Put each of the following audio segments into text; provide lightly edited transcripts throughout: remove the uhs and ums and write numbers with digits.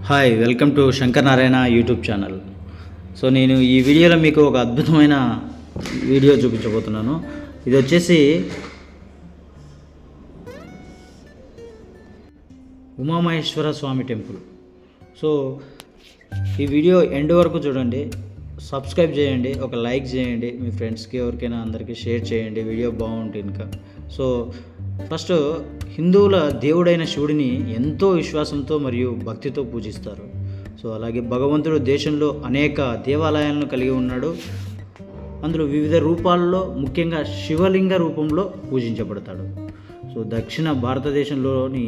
Hi welcome to Shankar Narayana YouTube channel. So నేను ఈ వీడియోలో మీకు ఒక అద్భుతమైన వీడియో చూపించబోతున్నాను. ఇది వచ్చేసి ఉమామహేశ్వర స్వామి టెంపుల్. సో ఈ వీడియో ఎండ్ వరకు చూడండి, సబ్స్క్రైబ్ చేయండి, ఒక లైక్ చేయండి, మీ ఫ్రెండ్స్కి ఎవరికైనా అందరికీ షేర్ చేయండి, వీడియో బాగుంటుంది ఇంకా. సో ఫస్ట్ హిందువుల దేవుడైన శివుడిని ఎంతో విశ్వాసంతో మరియు భక్తితో పూజిస్తారు. సో అలాగే భగవంతుడు దేశంలో అనేక దేవాలయాలను కలిగి ఉన్నాడు. అందులో వివిధ రూపాల్లో ముఖ్యంగా శివలింగ రూపంలో పూజించబడతాడు. సో దక్షిణ భారతదేశంలోని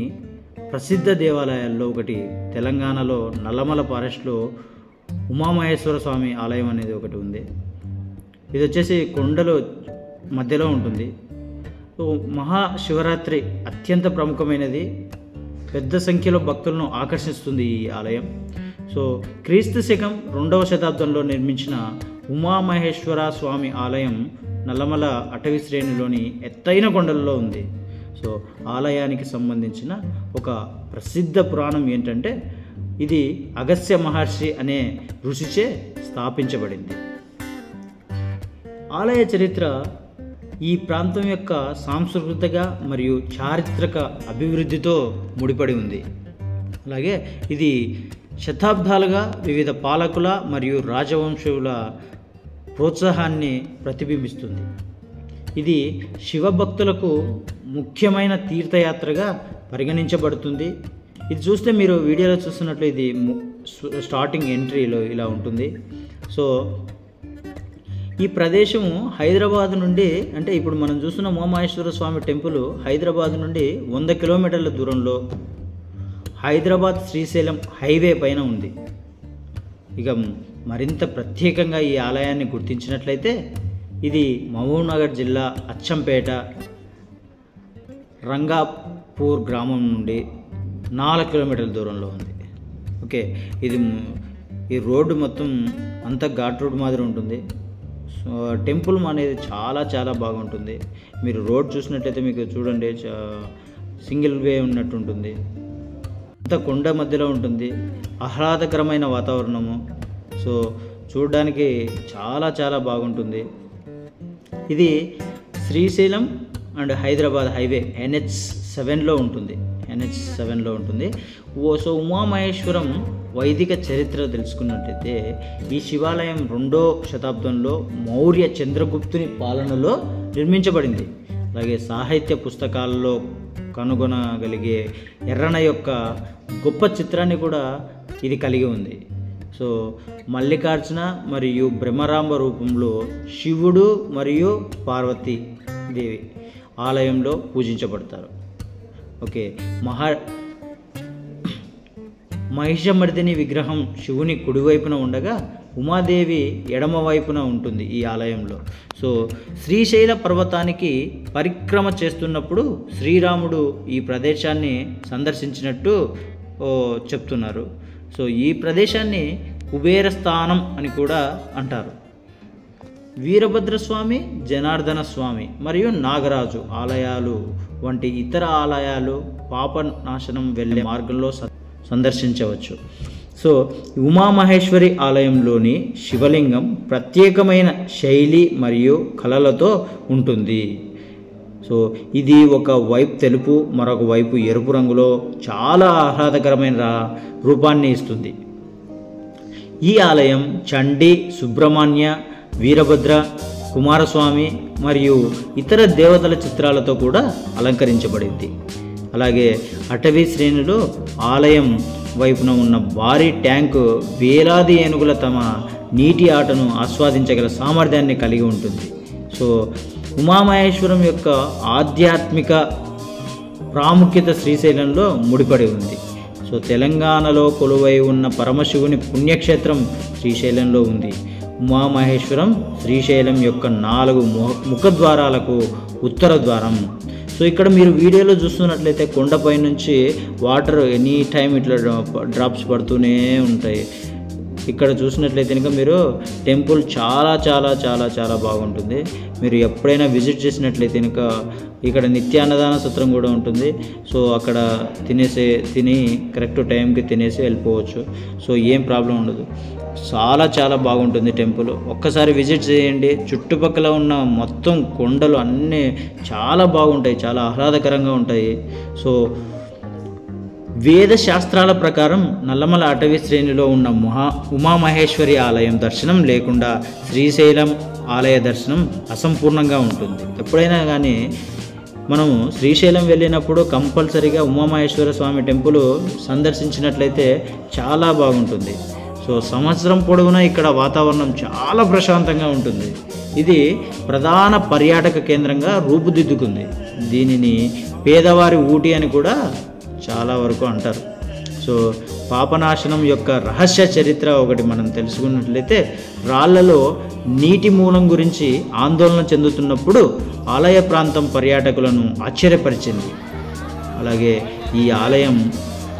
ప్రసిద్ధ దేవాలయాల్లో ఒకటి తెలంగాణలో నల్లమల ఫారెస్ట్లో ఉమామహేశ్వర స్వామి ఆలయం అనేది ఒకటి ఉంది. ఇది వచ్చేసి కొండలు మధ్యలో ఉంటుంది. సో మహాశివరాత్రి అత్యంత ప్రముఖమైనది, పెద్ద సంఖ్యలో భక్తులను ఆకర్షిస్తుంది ఈ ఆలయం. సో క్రీస్తు శకం 2వ శతాబ్దంలో నిర్మించిన ఉమామహేశ్వర స్వామి ఆలయం నల్లమల అటవీ శ్రేణిలోని ఎత్తైన కొండలలో ఉంది. సో ఆలయానికి సంబంధించిన ఒక ప్రసిద్ధ పురాణం ఏంటంటే, ఇది అగస్త్య మహర్షి అనే ఋషిచే స్థాపించబడింది. ఆలయ చరిత్ర ఈ ప్రాంతం యొక్క సాంస్కృతిక మరియు చారిత్రక అభివృద్ధితో ముడిపడి ఉంది. అలాగే ఇది శతాబ్దాలుగా వివిధ పాలకుల మరియు రాజవంశుల ప్రోత్సాహాన్ని ప్రతిబింబిస్తుంది. ఇది శివభక్తులకు ముఖ్యమైన తీర్థయాత్రగా పరిగణించబడుతుంది. ఇది చూస్తే మీరు వీడియోలో చూస్తున్నట్లు ఇది స్టార్టింగ్ ఎంట్రీలో ఇలా ఉంటుంది. సో ఈ ప్రదేశము హైదరాబాద్ నుండి, అంటే ఇప్పుడు మనం చూస్తున్న ఉమామహేశ్వర స్వామి టెంపుల్ హైదరాబాద్ నుండి 100 కిలోమీటర్ల దూరంలో హైదరాబాద్ శ్రీశైలం హైవే పైన ఉంది. ఇక మరింత ప్రత్యేకంగా ఈ ఆలయాన్ని గుర్తించినట్లయితే, ఇది మహబూబ్నగర్ జిల్లా అచ్చంపేట రంగాపూర్ గ్రామం నుండి 4 కిలోమీటర్ల దూరంలో ఉంది. ఓకే, ఇది ఈ రోడ్డు మొత్తం అంతా ఘాట్ రోడ్ మాదిరి ఉంటుంది. సో టెంపుల్ అనేది చాలా బాగుంటుంది. మీరు రోడ్ చూసినట్లయితే మీకు చూడండి, సింగిల్ వే ఉన్నట్టు ఉంటుంది. అంత కొండ మధ్యలో ఉంటుంది, ఆహ్లాదకరమైన వాతావరణము. సో చూడడానికి చాలా బాగుంటుంది. ఇది శ్రీశైలం అండ్ హైదరాబాద్ హైవే NH7లో ఉంటుంది. సో ఉమామహేశ్వరం వైదిక చరిత్ర తెలుసుకున్నట్టయితే, ఈ శివాలయం 2వ శతాబ్దంలో మౌర్య చంద్రగుప్తుని పాలనలో నిర్మించబడింది. అలాగే సాహిత్య పుస్తకాల్లో కనుగొనగలిగే ఎర్రన యొక్క గొప్ప చిత్రాన్ని కూడా ఇది కలిగి ఉంది. సో మల్లికార్జున మరియు బ్రహ్మరాంబ రూపంలో శివుడు మరియు పార్వతీ దేవి ఆలయంలో పూజించబడతారు. ఓకే, మహిషమర్దిని విగ్రహం శివుని కుడివైపున ఉండగా ఉమాదేవి ఎడమ వైపున ఉంటుంది ఈ ఆలయంలో. సో శ్రీశైల పర్వతానికి పరిక్రమ చేస్తున్నప్పుడు శ్రీరాముడు ఈ ప్రదేశాన్ని సందర్శించినట్టు చెప్తున్నారు. సో ఈ ప్రదేశాన్ని కుబేర స్థానం అని కూడా అంటారు. వీరభద్రస్వామి, జనార్దన స్వామి మరియు నాగరాజు ఆలయాలు వంటి ఇతర ఆలయాలు పాపనాశనం వెళ్ళే మార్గంలో సందర్శించవచ్చు. సో ఉమామహేశ్వరి ఆలయంలోని శివలింగం ప్రత్యేకమైన శైలి మరియు కళలతో ఉంటుంది. సో ఇది ఒక వైపు తెలుపు, మరొక వైపు ఎరుపు రంగులో చాలా ఆహ్లాదకరమైన రూపాన్ని ఇస్తుంది. ఈ ఆలయం చండీ, సుబ్రహ్మణ్య, వీరభద్ర, కుమారస్వామి మరియు ఇతర దేవతల చిత్రాలతో కూడా అలంకరించబడింది. అలాగే అటవీ శ్రేణిలో ఆలయం వైపున ఉన్న భారీ ట్యాంకు వేలాది ఏనుగుల తమ నీటి ఆటను ఆస్వాదించగల సామర్థ్యాన్ని కలిగి ఉంటుంది. సో ఉమామహేశ్వరం యొక్క ఆధ్యాత్మిక ప్రాముఖ్యత శ్రీశైలంలో ముడిపడి ఉంది. సో తెలంగాణలో కొలువై ఉన్న పరమశివుని పుణ్యక్షేత్రం శ్రీశైలంలో ఉంది. ఉమామహేశ్వరం శ్రీశైలం యొక్క 4 ముఖద్వారాలకు ఉత్తర ద్వారం. సో ఇక్కడ మీరు వీడియోలో చూస్తున్నట్లయితే కొండపై నుంచి వాటర్ ఎనీ టైం ఇట్లా డ్రాప్స్ పడుతూనే ఉంటాయి. ఇక్కడ చూసినట్లయితే కనుక మీరు టెంపుల్ చాలా చాలా చాలా చాలా బాగుంటుంది. మీరు ఎప్పుడైనా విజిట్ చేసినట్లయితే కనుక ఇక్కడ నిత్యాన్నదాన సత్రం కూడా ఉంటుంది. సో అక్కడ తిని కరెక్ట్ టైంకి తినేసి వెళ్ళిపోవచ్చు. సో ఏం ప్రాబ్లం ఉండదు. చాలా చాలా బాగుంటుంది టెంపుల్. ఒక్కసారి విజిట్ చేయండి. చుట్టుపక్కల ఉన్న మొత్తం కొండలు అన్నీ చాలా బాగుంటాయి, చాలా ఆహ్లాదకరంగా ఉంటాయి. సో వేద శాస్త్రాల ప్రకారం నల్లమల అటవీ శ్రేణిలో ఉన్న ఉమామహేశ్వరి ఆలయం దర్శనం లేకుండా శ్రీశైలం ఆలయ దర్శనం అసంపూర్ణంగా ఉంటుంది. ఎప్పుడైనా కానీ మనము శ్రీశైలం వెళ్ళినప్పుడు కంపల్సరీగా ఉమామహేశ్వర స్వామి టెంపుల్ సందర్శించినట్లయితే చాలా బాగుంటుంది. సో సంవత్సరం పొడవునా ఇక్కడ వాతావరణం చాలా ప్రశాంతంగా ఉంటుంది. ఇది ప్రధాన పర్యాటక కేంద్రంగా రూపుదిద్దుకుంది. దీనిని పేదవారి ఊటీ అని కూడా చాలా వరకు అంటారు. సో పాపనాశనం యొక్క రహస్య చరిత్ర ఒకటి మనం తెలుసుకున్నట్లయితే, రాళ్లలో నీటి మూలం గురించి ఆందోళన చెందుతున్నప్పుడు ఆలయ ప్రాంతం పర్యాటకులను ఆశ్చర్యపరిచింది. అలాగే ఈ ఆలయం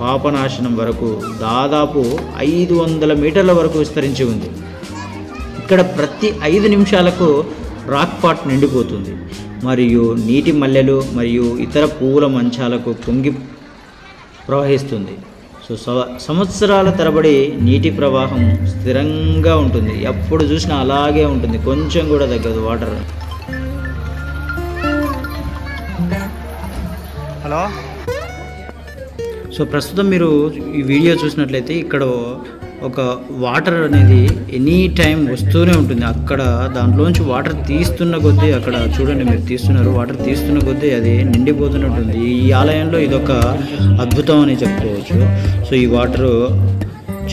పాపనాశనం వరకు దాదాపు 500 మీటర్ల వరకు విస్తరించి ఉంది. ఇక్కడ ప్రతి 5 నిమిషాలకు రాక్ పాట్ నిండిపోతుంది మరియు నీటి మల్లెలు మరియు ఇతర పువ్వుల మంచాలకు పొంగి ప్రవహిస్తుంది. సో సంవత్సరాల తరబడి నీటి ప్రవాహం స్థిరంగా ఉంటుంది. ఎప్పుడు చూసినా అలాగే ఉంటుంది, కొంచెం కూడా తగ్గదు వాటర్. హలో. సో ప్రస్తుతం మీరు ఈ వీడియో చూసినట్లయితే ఇక్కడ ఒక వాటర్ అనేది ఎనీ టైం వస్తూనే ఉంటుంది. అక్కడ దాంట్లోంచి వాటర్ తీస్తున్న కొద్దీ, అక్కడ చూడండి మీరు తీస్తున్నారు, వాటర్ తీస్తున్న కొద్దీ అది నిండిపోతూనే ఉంటుంది. ఈ ఆలయంలో ఇదొక అద్భుతం అని చెప్పుకోవచ్చు. సో ఈ వాటరు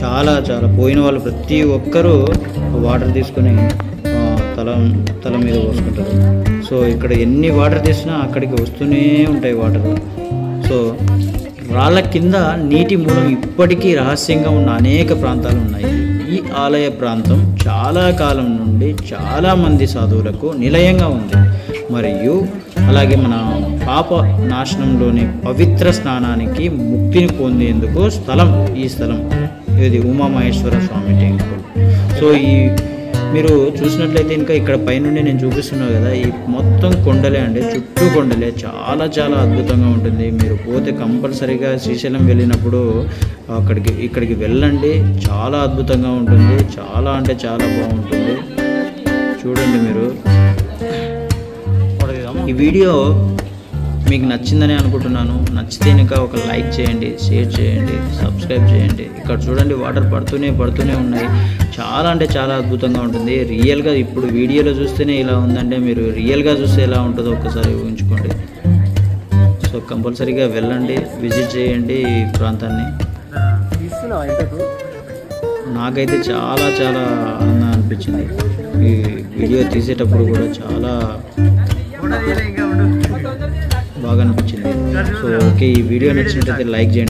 చాలా చాలా పోయిన వాళ్ళు ప్రతి ఒక్కరూ వాటర్ తీసుకొని తల మీద పోసుకుంటారు. సో ఇక్కడ ఎన్ని వాటర్ తీసినా అక్కడికి వస్తూనే ఉంటాయి వాటర్. సో రాళ్ళ కింద నీటి మూలం ఇప్పటికీ రహస్యంగా ఉన్న అనేక ప్రాంతాలు ఉన్నాయి. ఈ ఆలయ ప్రాంతం చాలా కాలం నుండి చాలామంది సాధువులకు నిలయంగా ఉంది మరియు అలాగే మన పాప నాశనంలోని పవిత్ర స్నానానికి ముక్తిని పొందేందుకు ఈ స్థలం ఇది ఉమామహేశ్వర స్వామి టెంపుల్. సో ఈ మీరు చూసినట్లయితే ఇంకా ఇక్కడ పైనుండి నేను చూపిస్తున్నాను కదా, ఈ మొత్తం కొండలే అండి, చుట్టూ కొండలే. చాలా చాలా అద్భుతంగా ఉంటుంది. మీరు పోతే కంపల్సరీగా శ్రీశైలం వెళ్ళినప్పుడు ఇక్కడికి వెళ్ళండి. చాలా అద్భుతంగా ఉంటుంది, చాలా అంటే చాలా బాగుంటుంది. చూడండి మీరు. ఈ వీడియో మీకు నచ్చిందని అనుకుంటున్నాను. నచ్చితే ఇంకా ఒక లైక్ చేయండి, షేర్ చేయండి, సబ్స్క్రైబ్ చేయండి. ఇక్కడ చూడండి వాటర్ పడుతూనే ఉన్నాయి. చాలా అంటే చాలా అద్భుతంగా ఉంటుంది. రియల్గా ఇప్పుడు వీడియోలో చూస్తేనే ఇలా ఉందంటే మీరు రియల్గా చూస్తే ఎలా ఉంటుందో ఒక్కసారి ఊహించుకోండి. సో కంపల్సరీగా వెళ్ళండి, విజిట్ చేయండి ఈ ప్రాంతాన్ని. నాకైతే చాలా చాలా ఆనందం అనిపించింది ఈ వీడియో తీసేటప్పుడు కూడా. చాలా బాగా అనిపించింది. సో ఓకే, ఈ వీడియో నచ్చినట్లయితే లైక్ చేయండి.